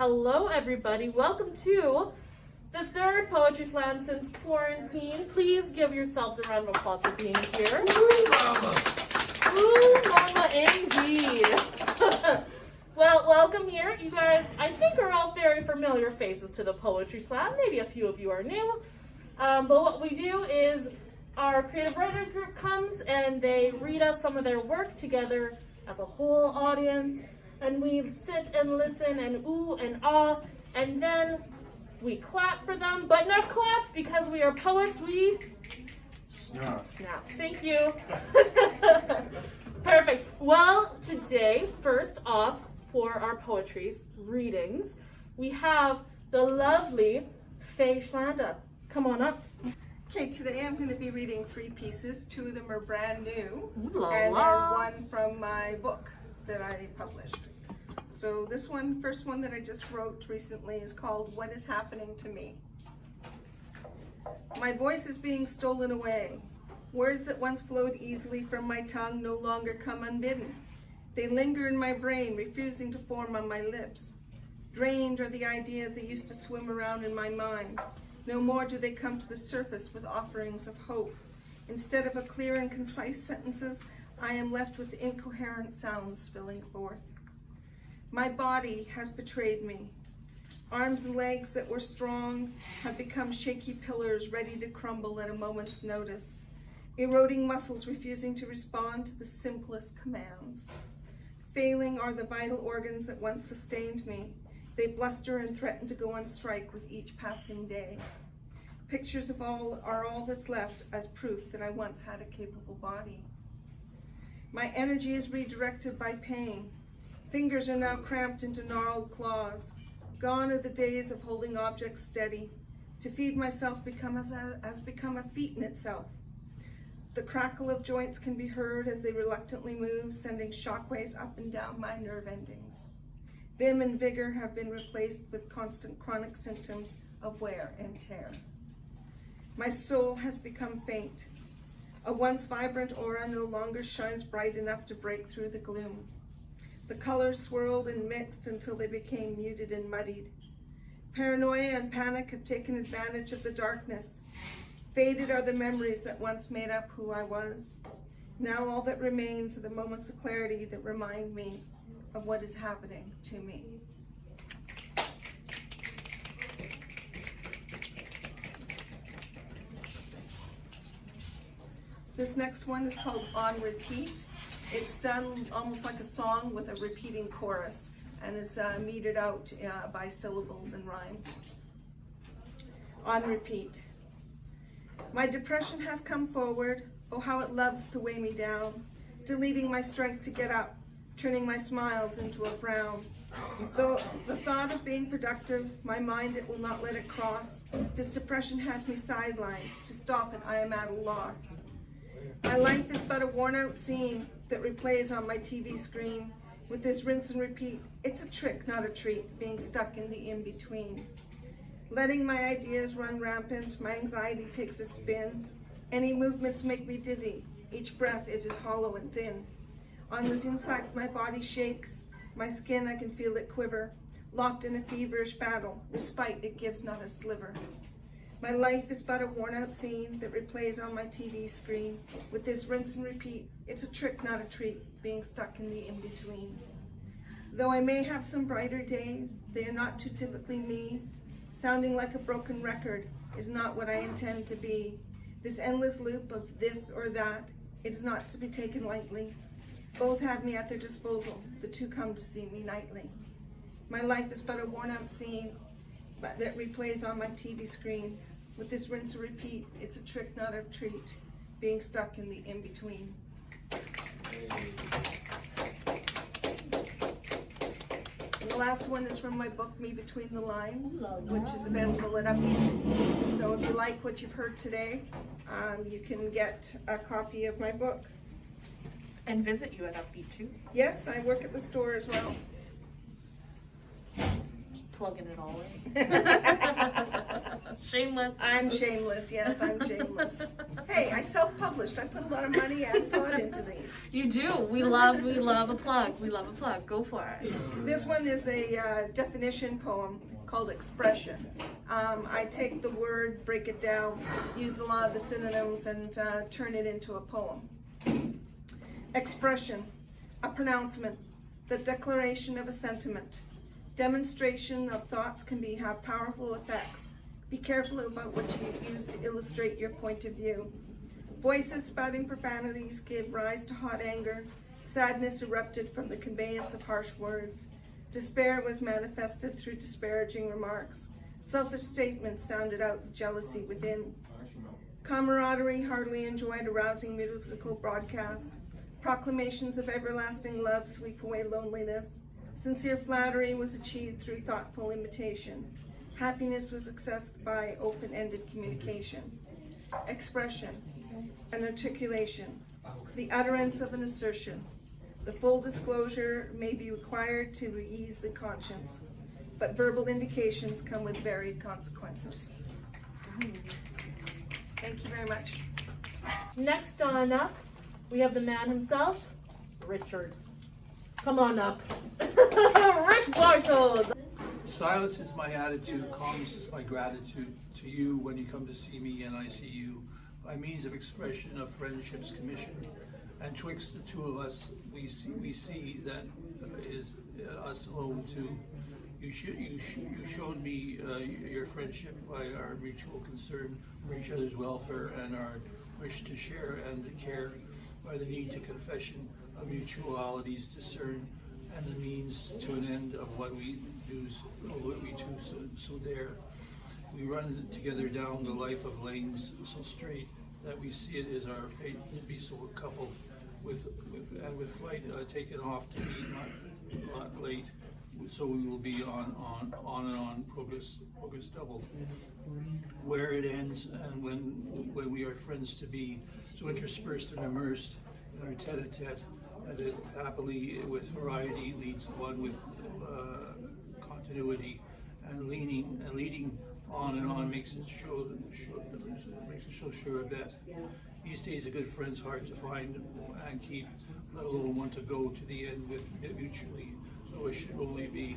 Hello everybody, welcome to the third Poetry Slam since quarantine. Please give yourselves a round of applause for being here. Woo, mama! Woo, mama indeed. Well, welcome here. You guys, I think, are all very familiar faces to the Poetry Slam. Maybe a few of you are new. But what we do is our creative writers group comes and they read us some of their work together as a whole audience. And we sit and listen and ooh and ah, and then we clap for them, but not clap because we are poets, we Snap. snap. Thank you. Perfect. Well, today, first off, for our poetry readings, we have the lovely Faye Schlanda. Come on up. Okay, today I'm going to be reading 3 pieces. 2 of them are brand new, Ooh la and la. then 1 from my book that I published. So this one, first one that I just wrote recently is called What is Happening to Me? My voice is being stolen away. Words that once flowed easily from my tongue no longer come unbidden. They linger in my brain, refusing to form on my lips. Drained are the ideas that used to swim around in my mind. No more do they come to the surface with offerings of hope. Instead of a clear and concise sentences, I am left with incoherent sounds spilling forth. My body has betrayed me. Arms and legs that were strong have become shaky pillars ready to crumble at a moment's notice. Eroding muscles refusing to respond to the simplest commands. Failing are the vital organs that once sustained me. They bluster and threaten to go on strike with each passing day. Pictures of all are all that's left as proof that I once had a capable body. My energy is redirected by pain. Fingers are now cramped into gnarled claws. Gone are the days of holding objects steady. To feed myself has become a feat in itself. The crackle of joints can be heard as they reluctantly move, sending shockwaves up and down my nerve endings. Vim and vigor have been replaced with constant chronic symptoms of wear and tear. My soul has become faint. A once vibrant aura no longer shines bright enough to break through the gloom. The colors swirled and mixed until they became muted and muddied. Paranoia and panic have taken advantage of the darkness. Faded are the memories that once made up who I was. Now all that remains are the moments of clarity that remind me of what is happening to me. This next one is called On Repeat. It's done almost like a song with a repeating chorus and is metered out by syllables and rhyme. On repeat. My depression has come forward. Oh, how it loves to weigh me down, deleting my strength to get up, turning my smiles into a frown. Though the thought of being productive, my mind, it will not let it cross. This depression has me sidelined. To stop it, I am at a loss. My life is but a worn-out scene that replays on my TV screen. With this rinse and repeat, it's a trick, not a treat, being stuck in the in-between. Letting my ideas run rampant, my anxiety takes a spin. Any movements make me dizzy. Each breath, it is hollow and thin. On this inside, my body shakes. My skin, I can feel it quiver. Locked in a feverish battle, respite, it gives not a sliver. My life is but a worn-out scene that replays on my TV screen. With this rinse and repeat, it's a trick, not a treat, being stuck in the in-between. Though I may have some brighter days, they are not too typically me. Sounding like a broken record is not what I intend to be. This endless loop of this or that, it is not to be taken lightly. Both have me at their disposal, the two come to see me nightly. My life is but a worn-out scene that replays on my TV screen. With this rinse and repeat, it's a trick, not a treat, being stuck in the in-between. And the last one is from my book, Me Between the Lines, which is available at Artbeat. So if you like what you've heard today, you can get a copy of my book. And visit you at Artbeat too. Yes, I work at the store as well. Plugging it all in. Shameless. I'm shameless, yes, I'm shameless. Hey, I self-published. I put a lot of money and thought into these. You do. We love a plug. We love a plug. Go for it. This one is a definition poem called Expression. I take the word, break it down, use a lot of the synonyms, and turn it into a poem. Expression, a pronouncement, the declaration of a sentiment. Demonstration of thoughts can have powerful effects. Be careful about what you use to illustrate your point of view. Voices spouting profanities gave rise to hot anger. Sadness erupted from the conveyance of harsh words. Despair was manifested through disparaging remarks. Selfish statements sounded out the jealousy within. Camaraderie heartily enjoyed a rousing musical broadcast. Proclamations of everlasting love sweep away loneliness. Sincere flattery was achieved through thoughtful imitation. Happiness was accessed by open-ended communication. Expression, an articulation, the utterance of an assertion. The full disclosure may be required to ease the conscience, but verbal indications come with varied consequences. Thank you very much. Next on up, we have the man himself, Richard. Come on up. Rick Bartels. Silence is my attitude, calmness is my gratitude to you when you come to see me and I see you. By means of expression of friendship's commission, and twixt the two of us, we see that is us alone too. You showed me your friendship by our mutual concern for each other's welfare and our wish to share and to care, by the need to confession of mutualities discern, and the means to an end of what we do, so there. We run together down the life of lanes so straight that we see it as our fate to be so coupled with flight taken off to be not late. So we will be on and on, progress doubled. Where it ends and when we are friends to be, so interspersed and immersed in our tete-a-tete, that it happily with variety leads one with continuity, and leading on and on makes it show sure a bet. These days a good friend's hard to find and keep, let alone one to go to the end with mutually. So it should only be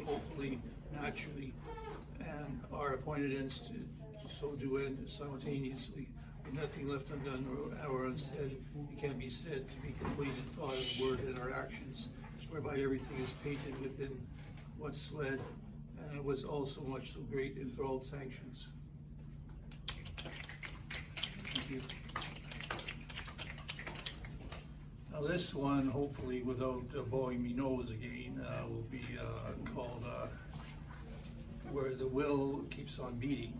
hopefully naturally, and our appointed ends to so do end simultaneously. With nothing left undone or unsaid, it can be said to be complete in thought and word and our actions, whereby everything is painted within what's led, and it was also much so great enthralled sanctions. Thank you. Now this one, hopefully without blowing me nose again, will be called Where the Will Keeps on Beating.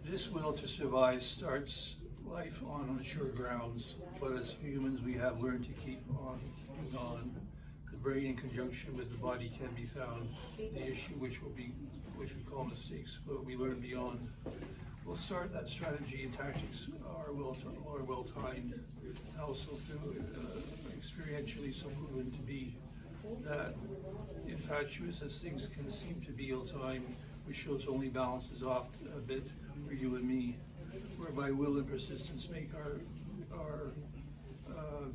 This will to survive starts life on unsure grounds, but as humans we have learned to keep on keeping on. The brain in conjunction with the body can be found. The issue which we call mistakes, but we learn beyond. We'll start that strategy and tactics are well timed, and also through experientially so proven to be that infatuous as things can seem to be ill-timed, which shows only balances off a bit for you and me, whereby will and persistence make our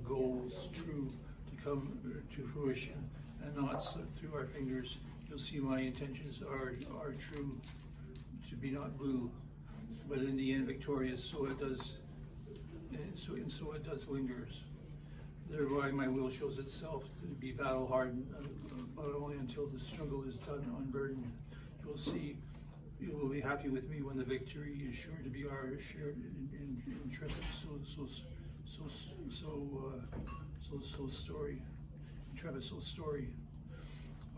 goals true to come to fruition and not slip through our fingers. You'll see my intentions are true to be not blue, but in the end victorious, so it does lingers. Thereby my will shows itself to be battle hardened, but only until the struggle is done unburdened. You'll see, you will be happy with me when the victory is sure to be ours, shared in intrepid story.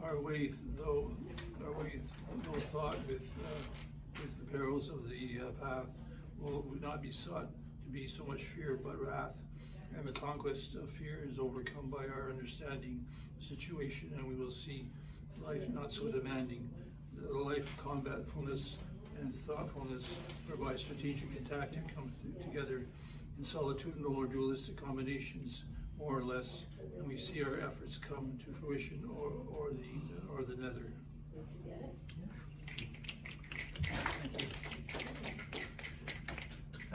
Our way, though thought with the perils of the path, will not be sought to be so much fear but wrath, and the conquest of fear is overcome by our understanding the situation, and we will see life not so demanding, the life of combatfulness and thoughtfulness, whereby strategic and tactic come together in solitudinal or dualistic combinations, more or less, and we see our efforts come to fruition or the nether.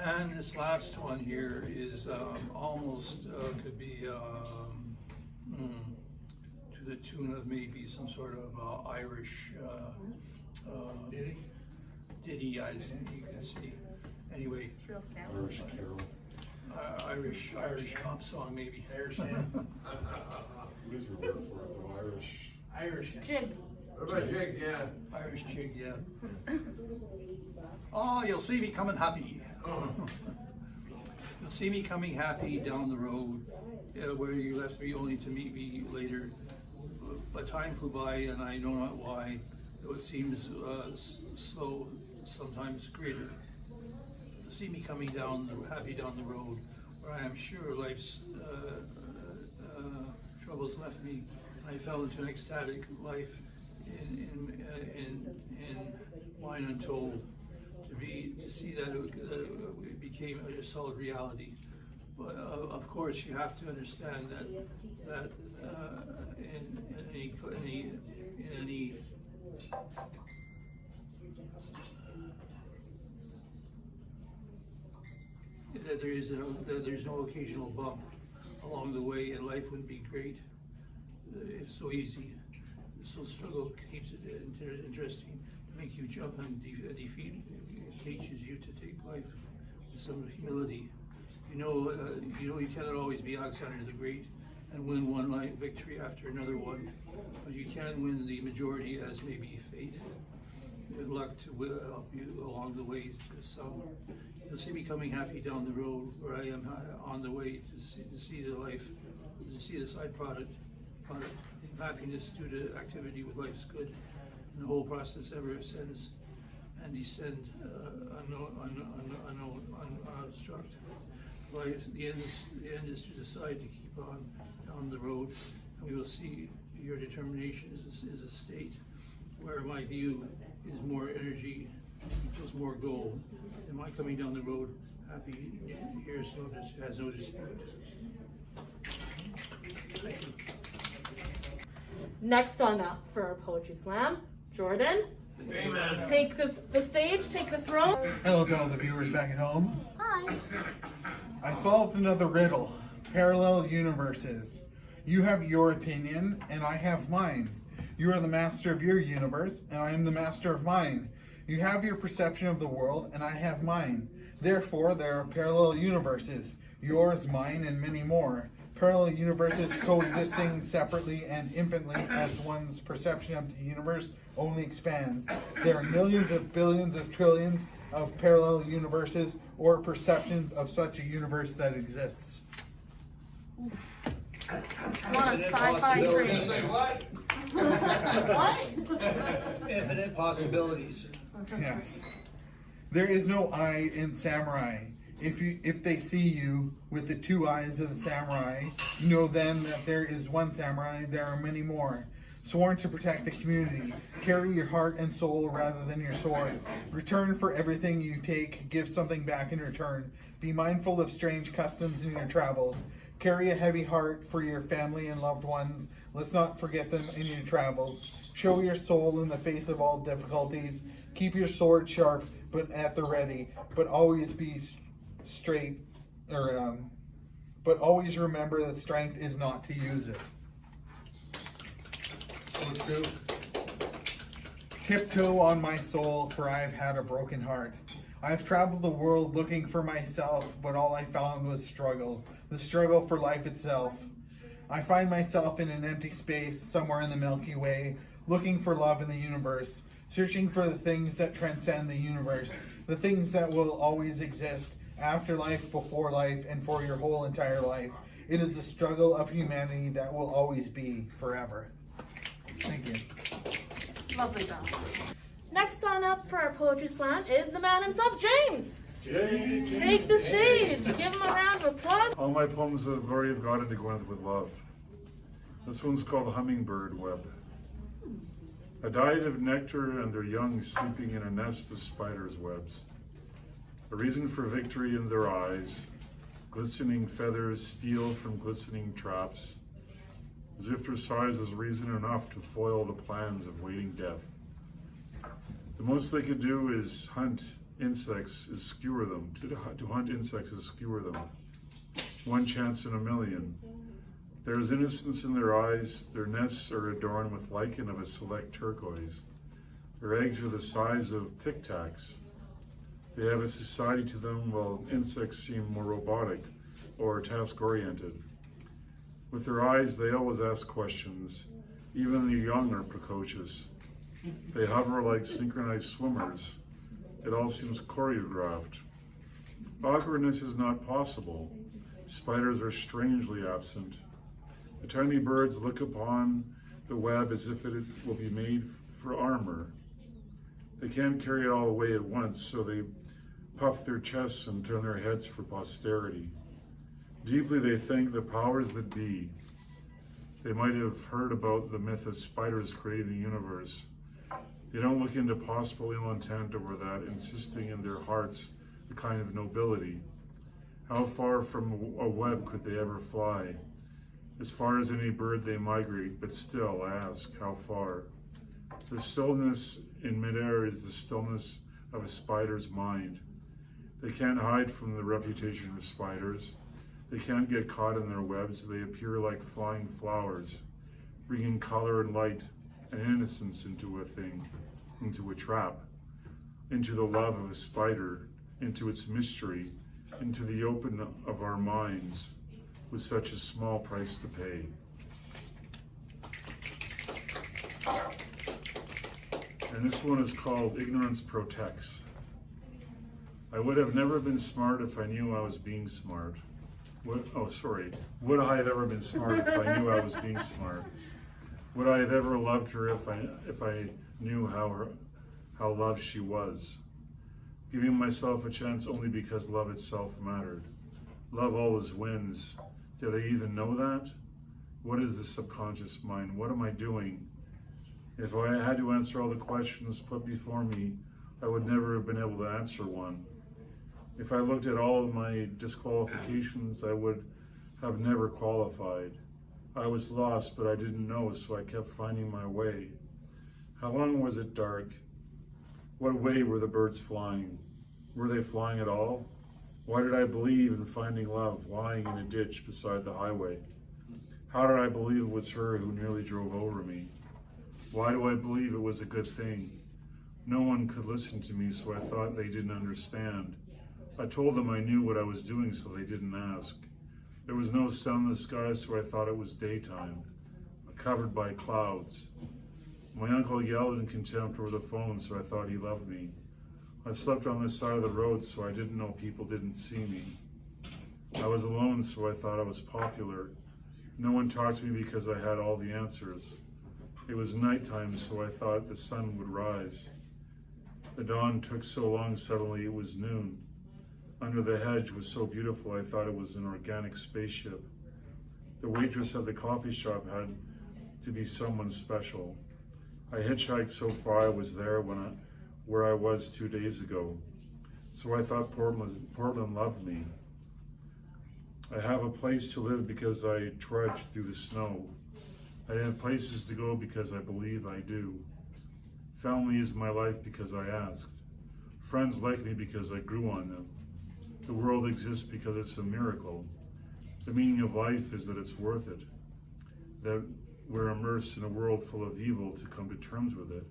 And this last one here is almost could be to the tune of maybe some sort of Irish ditty, as you can see. Anyway, Irish carol. Irish pop song maybe. What is the word for it though? Irish. Jig. What about jig? Yeah. Irish jig, yeah. Oh, you'll see me coming happy. You'll see me coming happy down the road, where you left me only to meet me later. But time flew by, and I know not why. Though it seems slow, sometimes greater. You'll see me coming happy down the road, where I am sure life's troubles left me. I fell into an ecstatic life in mine untold. To see that it became a solid reality. But of course, you have to understand that in any that there's no occasional bump along the way, and life wouldn't be great if so easy. So struggle keeps it interesting, to make you jump and defeat. It teaches you to take life with some humility. You know you cannot always be Alexander the Great and win one victory after another one, but you can win the majority, as maybe fate, with luck to help you along the way to some. You'll see me coming happy down the road, where I am on the way to see the life, to see the side product of happiness due to activity with life's good, and the whole process ever ascends and descend unobstructed. Life, the end is to decide to keep on down the road, and we will see your determination is a state where my view is more energy equals more goal. And my coming down the road happy here has no dispute. Thank you. Next on up for our poetry slam, Jordan. Take the stage, take the throne. Hello to all the viewers back at home. Hi. I solved another riddle. Parallel universes. You have your opinion, and I have mine. You are the master of your universe, and I am the master of mine. You have your perception of the world, and I have mine. Therefore, there are parallel universes. Yours, mine, and many more. Parallel universes coexisting separately and infinitely as one's perception of the universe only expands. There are millions of billions of trillions of parallel universes or perceptions of such a universe that exists. Want a sci-fi tree. Say what? What? Infinite possibilities. Yes. There is no I in samurai. If they see you with the two eyes of the samurai, know then that there is one samurai, there are many more. Sworn to protect the community. Carry your heart and soul rather than your sword. Return for everything you take, give something back in return. Be mindful of strange customs in your travels. Carry a heavy heart for your family and loved ones. Let's not forget them in your travels. Show your soul in the face of all difficulties. Keep your sword sharp, but at the ready. But always be straight, but always remember that strength is not to use it. So true. Tiptoe on my soul, for I have had a broken heart. I have traveled the world looking for myself, but all I found was struggle. The struggle for life itself. I find myself in an empty space somewhere in the Milky Way, looking for love in the universe, searching for the things that transcend the universe, the things that will always exist, after life, before life, and for your whole entire life. It is the struggle of humanity that will always be forever. Thank you. Lovely job. Next on up for our poetry slam is the man himself, James. Take the stage. Give him a round of applause. All my poems are the glory of God and to Gwyneth with love. This one's called Hummingbird Web. A diet of nectar and their young sleeping in a nest of spiders' webs. A reason for victory in their eyes, glistening feathers steal from glistening traps. as if their size is reason enough to foil the plans of waiting death. The most they could do is hunt insects, is skewer them. To hunt insects is skewer them. One chance in a million. There is innocence in their eyes. Their nests are adorned with lichen of a select turquoise. Their eggs are the size of Tic Tacs. They have a society to them, while insects seem more robotic or task-oriented. With their eyes, they always ask questions. Even the young are precocious. They hover like synchronized swimmers. It all seems choreographed. Awkwardness is not possible. Spiders are strangely absent. The tiny birds look upon the web as if it will be made for armor. They can't carry it all away at once, so they puff their chests and turn their heads for posterity. Deeply they thank the powers that be. They might have heard about the myth of spiders creating the universe. They don't look into possible ill intent over that, insisting in their hearts a kind of nobility. How far from a web could they ever fly? As far as any bird they migrate, but still I ask, how far? The stillness in midair is the stillness of a spider's mind. They can't hide from the reputation of spiders. They can't get caught in their webs. They appear like flying flowers, bringing color and light and innocence into a thing, into a trap, into the love of a spider, into its mystery, into the open of our minds, with such a small price to pay. And this one is called Ignorance Protects. I would have never been smart if I knew I was being smart. Would I have ever been smart if I knew I was being smart? Would I have ever loved her if I knew how loved she was? Giving myself a chance only because love itself mattered. Love always wins. Did I even know that? What is the subconscious mind? What am I doing? If I had to answer all the questions put before me, I would never have been able to answer one. If I looked at all of my disqualifications, I would have never qualified. I was lost, but I didn't know, so I kept finding my way. How long was it dark? What way were the birds flying? Were they flying at all? Why did I believe in finding love lying in a ditch beside the highway? How did I believe it was her who nearly drove over me? Why do I believe it was a good thing? No one could listen to me, so I thought they didn't understand. I told them I knew what I was doing, so they didn't ask. There was no sun in the sky, so I thought it was daytime, covered by clouds. My uncle yelled in contempt over the phone, so I thought he loved me. I slept on the side of the road, so I didn't know people didn't see me. I was alone, so I thought I was popular. No one talked to me because I had all the answers. It was nighttime, so I thought the sun would rise. The dawn took so long, suddenly it was noon. Under the hedge was so beautiful, I thought it was an organic spaceship. The waitress at the coffee shop had to be someone special. I hitchhiked so far I was there where I was 2 days ago. So I thought Portland loved me. I have a place to live because I trudged through the snow. I have places to go because I believe I do. Family is my life because I asked. Friends like me because I grew on them. The world exists because it's a miracle. The meaning of life is that it's worth it. That we're immersed in a world full of evil to come to terms with it.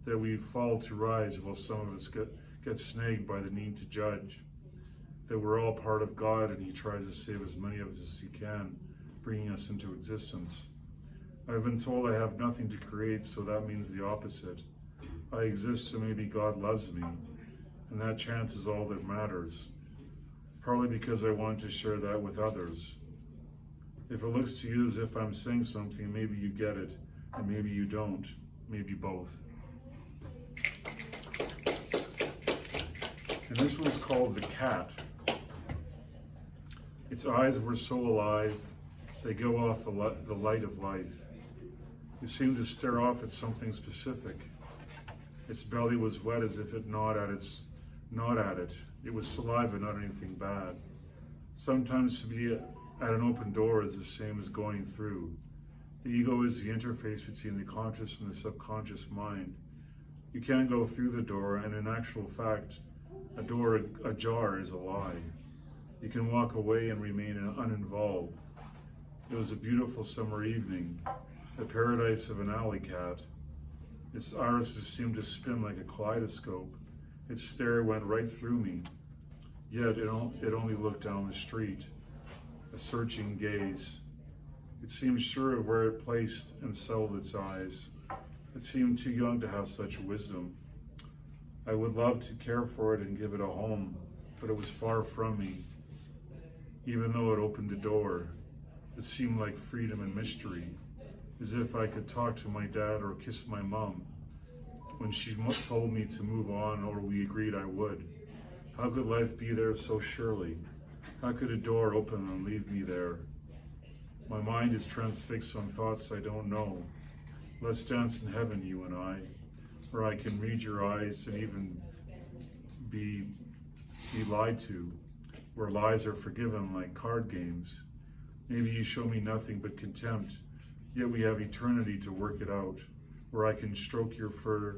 That we fall to rise while some of us get snagged by the need to judge. That we're all part of God and He tries to save as many of us as He can, bringing us into existence. I've been told I have nothing to create, so that means the opposite. I exist, so maybe God loves me, and that chance is all that matters. Partly because I want to share that with others. If it looks to you as if I'm saying something, maybe you get it, and maybe you don't, maybe both. And this one's called The Cat. Its eyes were so alive, they go off the light of life. It seemed to stare off at something specific. Its belly was wet as if it gnawed at it. It was saliva, not anything bad. Sometimes to be at an open door is the same as going through. The ego is the interface between the conscious and the subconscious mind. You can't go through the door, and in actual fact, a door ajar is a lie. You can walk away and remain uninvolved. It was a beautiful summer evening, the paradise of an alley cat. Its irises seemed to spin like a kaleidoscope. Its stare went right through me, yet it only looked down the street, a searching gaze. It seemed sure of where it placed and settled its eyes. It seemed too young to have such wisdom. I would love to care for it and give it a home, but it was far from me. Even though it opened the door, it seemed like freedom and mystery, as if I could talk to my dad or kiss my mom when she told me to move on, or we agreed I would. How could life be there so surely? How could a door open and leave me there? My mind is transfixed on thoughts I don't know. Let's dance in heaven, you and I, where I can read your eyes and even be lied to, where lies are forgiven like card games. Maybe you show me nothing but contempt, yet we have eternity to work it out, where I can stroke your fur,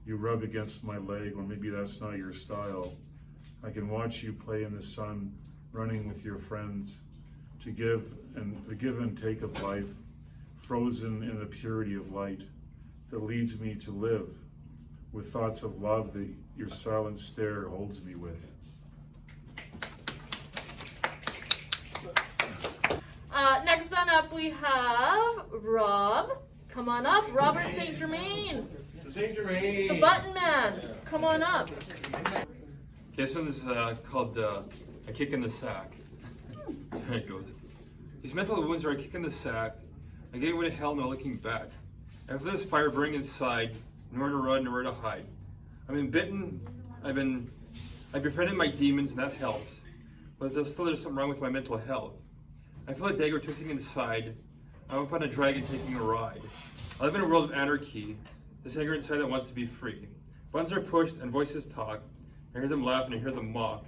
you rub against my leg, or maybe that's not your style. I can watch you play in the sun, running with your friends, to give and take of life, frozen in the purity of light that leads me to live with thoughts of love that your silent stare holds me with. Next on up we have Rob. Come on up, Robert St. Germain. St. Germain. The Button Man. Come on up. Okay, this one is called A Kick in the Sack. There it goes. These mental wounds are a kick in the sack. I gave away to hell, no looking back. After this fire burning inside, nowhere to run, nowhere to hide. I've been bitten, I've befriended my demons, and that helps. But there's something wrong with my mental health. I feel a dagger twisting inside. I'm up on a dragon taking a ride. I live in a world of anarchy. This anger inside that wants to be free. Buttons are pushed and voices talk. I hear them laugh and I hear them mock.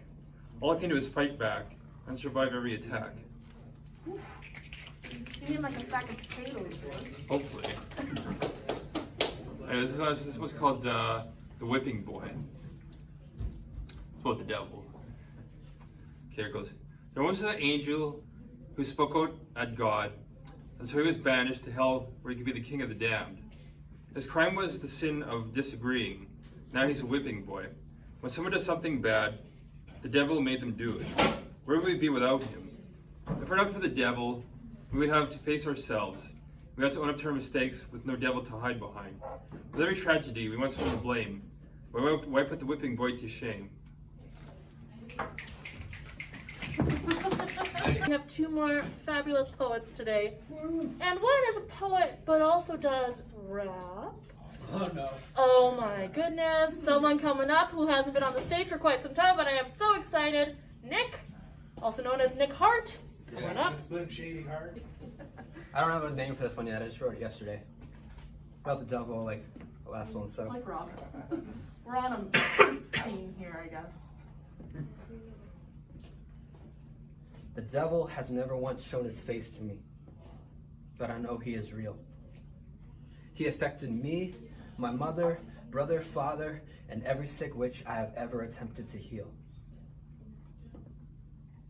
All I can do is fight back and survive every attack. You need like a sack of potatoes. Hopefully. Anyway, this one's called The Whipping Boy. It's about the devil. Okay, here it goes. There once was an angel who spoke out at God, and so he was banished to hell where he could be the king of the damned. His crime was the sin of disagreeing. Now he's a whipping boy. When someone does something bad, the devil made them do it. Where would we be without him? If we're not for the devil, we would have to face ourselves. We have to own up to our mistakes with no devil to hide behind. With every tragedy, we want someone to blame. Why put the whipping boy to shame? We have two more fabulous poets today. And one is a poet, but also does rap. Oh no. Oh my goodness. Someone coming up who hasn't been on the stage for quite some time, but I am so excited. Nick, also known as Nick Hart. Coming up. Slim Shady Heart. I don't have a name for this one yet. I just wrote it yesterday. About the devil, like the last one. So Like Rob. We're on a theme here, I guess. the devil has never once shown his face to me, but I know he is real. He affected me, my mother, brother, father, and every sick witch I have ever attempted to heal.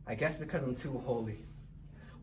I guess because I'm too holy.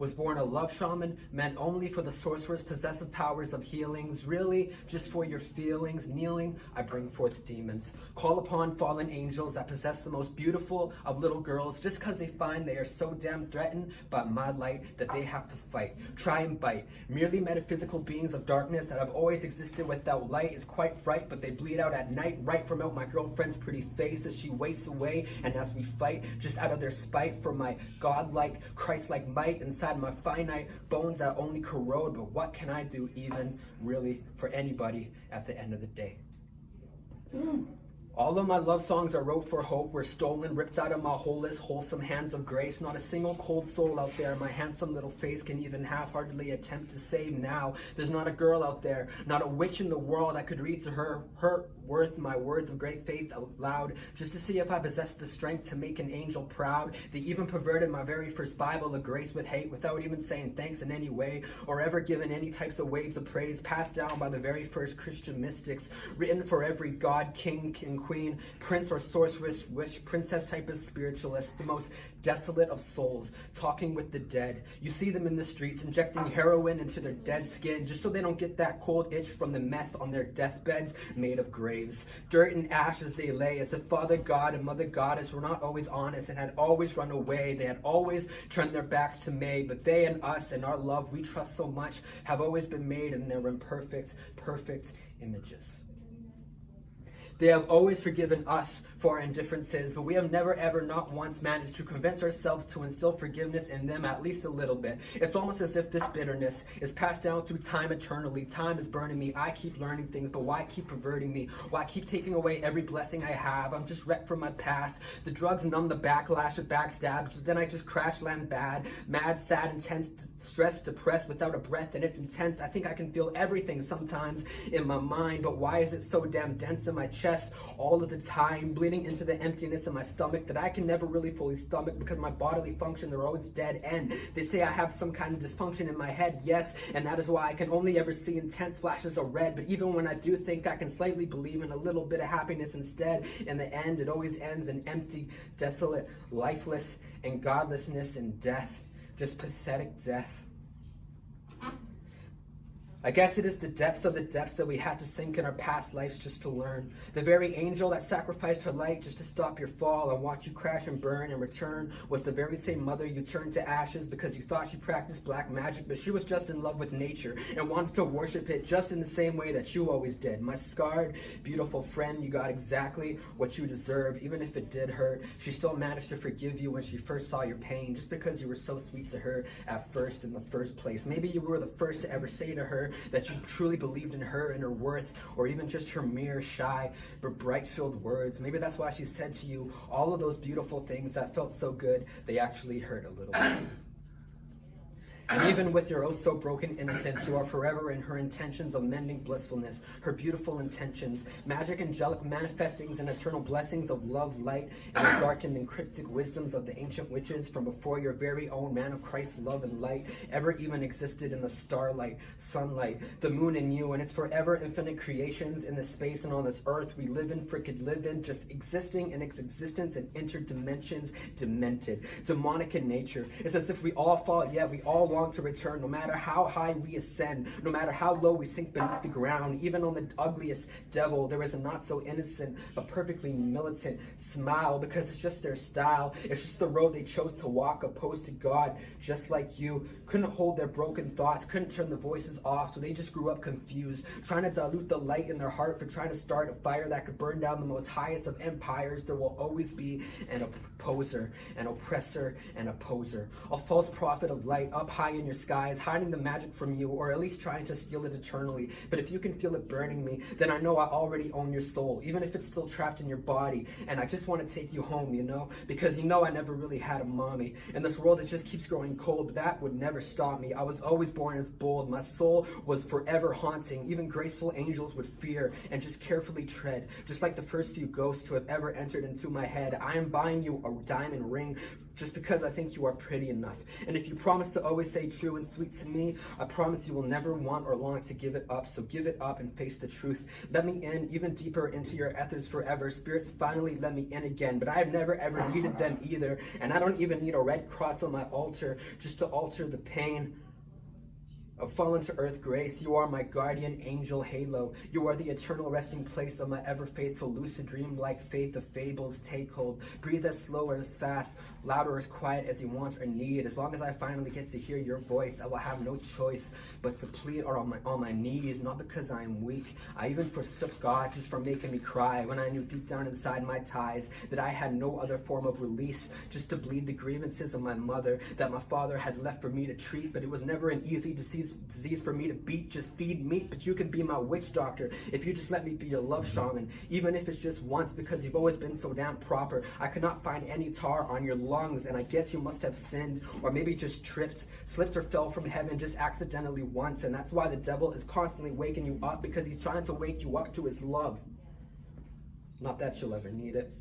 Was born a love shaman, meant only for the sorcerer's possessive powers of healings, really just for your feelings. Kneeling, I bring forth demons. Call upon fallen angels that possess the most beautiful of little girls, just because they find they are so damn threatened by my light that they have to fight, try and bite. Merely metaphysical beings of darkness that have always existed without light is quite fright, but they bleed out at night, right from out my girlfriend's pretty face as she wastes away, and as we fight, just out of their spite for my godlike, Christ-like might inside my finite bones that only corrode. But what can I do even really for anybody at the end of the day? All of my love songs I wrote for hope were stolen, ripped out of my holeless, wholesome hands of grace. Not a single cold soul out there my handsome little face can even half-heartedly attempt to save now. There's not a girl out there, not a witch in the world I could read to her worth my words of great faith aloud, just to see if I possessed the strength to make an angel proud. They even perverted my very first Bible of grace with hate without even saying thanks in any way, or ever given any types of waves of praise passed down by the very first Christian mystics, written for every god, king, and queen, prince or sorceress, witch, princess type of spiritualist, the most desolate of souls, talking with the dead. You see them in the streets injecting heroin into their dead skin just so they don't get that cold itch from the meth on their deathbeds made of graves. Dirt and ashes they lay, as if Father God and Mother Goddess were not always honest and had always run away. They had always turned their backs to May, but they and us and our love we trust so much have always been made in their imperfect, perfect images. They have always forgiven us for our indifferences, but we have never ever not once managed to convince ourselves to instill forgiveness in them at least a little bit. It's almost as if this bitterness is passed down through time eternally. Time is burning me. I keep learning things, but why keep perverting me? Why keep taking away every blessing I have? I'm just wrecked from my past. The drugs numb the backlash of backstabs, but then I just crash land bad. Mad, sad, intense, stressed, depressed, without a breath, and it's intense. I think I can feel everything sometimes in my mind, but why is it so damn dense in my chest all of the time, bleeding into the emptiness in my stomach that I can never really fully stomach because my bodily function, they're always dead end. They say I have some kind of dysfunction in my head, yes, and that is why I can only ever see intense flashes of red, but even when I do think I can slightly believe in a little bit of happiness instead, in the end it always ends in empty, desolate, lifeless, and godlessness and death. Just pathetic death. I guess it is the depths of the depths that we had to sink in our past lives just to learn. The very angel that sacrificed her light just to stop your fall and watch you crash and burn in return was the very same mother you turned to ashes because you thought she practiced black magic, but she was just in love with nature and wanted to worship it just in the same way that you always did. My scarred, beautiful friend, you got exactly what you deserved. Even if it did hurt, she still managed to forgive you when she first saw your pain, just because you were so sweet to her at first in the first place. Maybe you were the first to ever say to her that you truly believed in her and her worth, or even just her mere shy but bright-filled words. Maybe that's why she said to you all of those beautiful things that felt so good, they actually hurt a little bit. And even with your oh so broken innocence, you are forever in her intentions of mending blissfulness, her beautiful intentions, magic angelic manifestings and eternal blessings of love, light, and the darkened and cryptic wisdoms of the ancient witches from before your very own man of Christ's love and light ever even existed in the starlight, sunlight, the moon and you, and its forever infinite creations in this space and on this earth we live in, frickin' live in, just existing in its existence in interdimensions, demented, demonic in nature. It's as if we all fall, yet we all long to return, no matter how high we ascend, no matter how low we sink beneath the ground. Even on the ugliest devil, there is a not so innocent but perfectly militant smile, because it's just their style. It's just the road they chose to walk, opposed to God, just like you. Couldn't hold their broken thoughts, couldn't turn the voices off, so they just grew up confused, trying to dilute the light in their heart for trying to start a fire that could burn down the most highest of empires. There will always be an opposer, an oppressor, an opposer, a false prophet of light up high in your skies, hiding the magic from you, or at least trying to steal it eternally. But if you can feel it burning me, then I know I already own your soul, even if it's still trapped in your body. And I just want to take you home, you know, because you know I never really had a mommy. In this world, it just keeps growing cold, but that would never stop me. I was always born as bold. My soul was forever haunting. Even graceful angels would fear and just carefully tread, just like the first few ghosts who have ever entered into my head. I am buying you a diamond ring just because I think you are pretty enough. And if you promise to always stay true and sweet to me, I promise you will never want or long to give it up. So give it up and face the truth. Let me in even deeper into your ethers forever. Spirits finally let me in again, but I have never ever needed them either. And I don't even need a red cross on my altar just to alter the pain of fallen to earth grace. You are my guardian angel halo. You are the eternal resting place of my ever faithful lucid dream like faith of fables. Take hold. Breathe as slow or as fast, loud or as quiet as you want or need. As long as I finally get to hear your voice, I will have no choice but to plead on my knees, not because I am weak. I even forsook God just for making me cry when I knew deep down inside my ties that I had no other form of release, just to bleed the grievances of my mother that my father had left for me to treat. But it was never an easy disease disease for me to beat. Just feed meat, but you can be my witch doctor if you just let me be your love shaman, even if it's just once, because you've always been so damn proper. I could not find any tar on your lungs, and I guess you must have sinned, or maybe just tripped, slipped or fell from heaven just accidentally once, and that's why the devil is constantly waking you up, because he's trying to wake you up to his love. Not that you'll ever need it.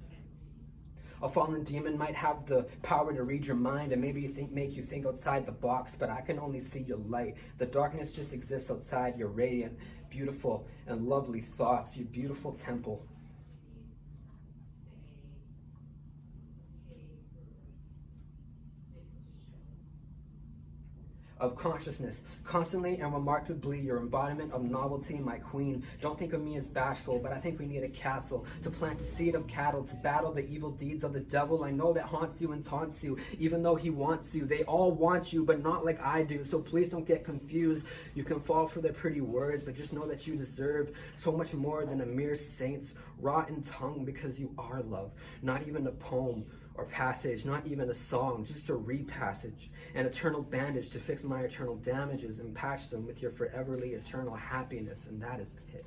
A fallen demon might have the power to read your mind and maybe make you think outside the box, but I can only see your light. The darkness just exists outside your radiant, beautiful, and lovely thoughts, your beautiful temple. Of consciousness, constantly and remarkably your embodiment of novelty, my queen. Don't think of me as bashful, but I think we need a castle to plant the seed of cattle, to battle the evil deeds of the devil. I know that haunts you and taunts you, even though he wants you. They all want you, but not like I do, so please don't get confused. You can fall for their pretty words, but just know that you deserve so much more than a mere saint's rotten tongue, because you are love, not even a poem or passage, not even a song, just a repassage, an eternal bandage to fix my eternal damages and patch them with your foreverly eternal happiness, and that is it.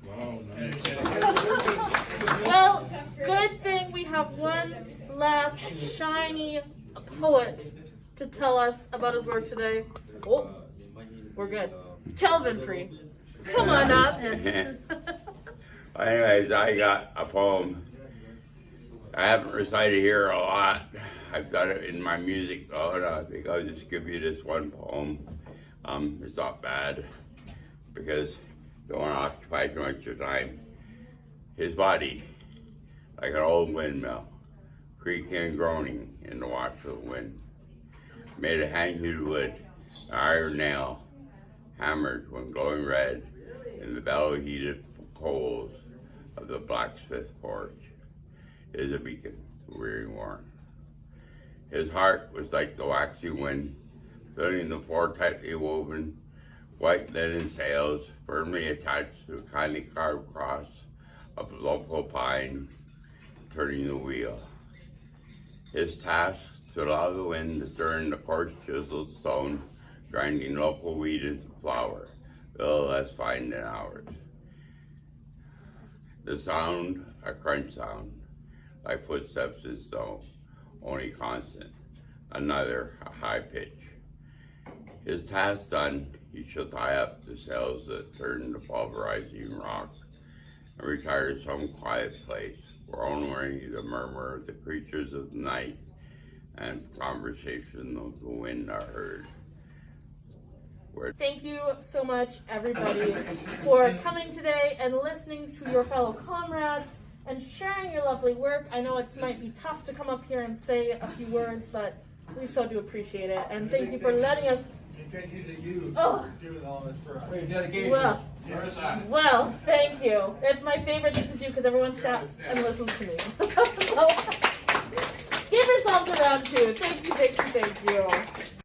Wow, nice. Well, good thing we have one last shiny poet to tell us about his work today. Oh, we're good. Kelvin free. Come on up. Anyways, I got a poem. I haven't recited here a lot. I've got it in my music though, and I think I'll just give you this one poem. It's not bad because it don't want to occupy too much of your time. His body, like an old windmill, creaking and groaning in the watch of the wind, made of hand-hewed wood, an iron nail, hammered when glowing red in the bellow-heated coals of the blacksmith forge. Is a beacon, weary worn. His heart was like the waxy wind, filling the four tightly woven white linen sails, firmly attached to a kindly carved cross of local pine, turning the wheel. His task to allow the wind to turn the coarse chiseled stone, grinding local wheat into flour, a little less fine than ours. The sound, a crunch sound, like footsteps in stone, only constant, another, a high pitch. His task done, he shall tie up the sails that turn the pulverizing rock and retire to some quiet place where only the murmur of the creatures of the night and conversation of the wind are heard. Thank you so much, everybody, for coming today and listening to your fellow comrades and sharing your lovely work. I know it might be tough to come up here and say a few words, but we so do appreciate it. And thank you for letting us. Thank you to you Oh. for doing all this for us. Your dedication. Well, thank you. It's my favorite thing to do because everyone sat and listens to me. So, give yourselves a round too. Thank you, thank you, thank you.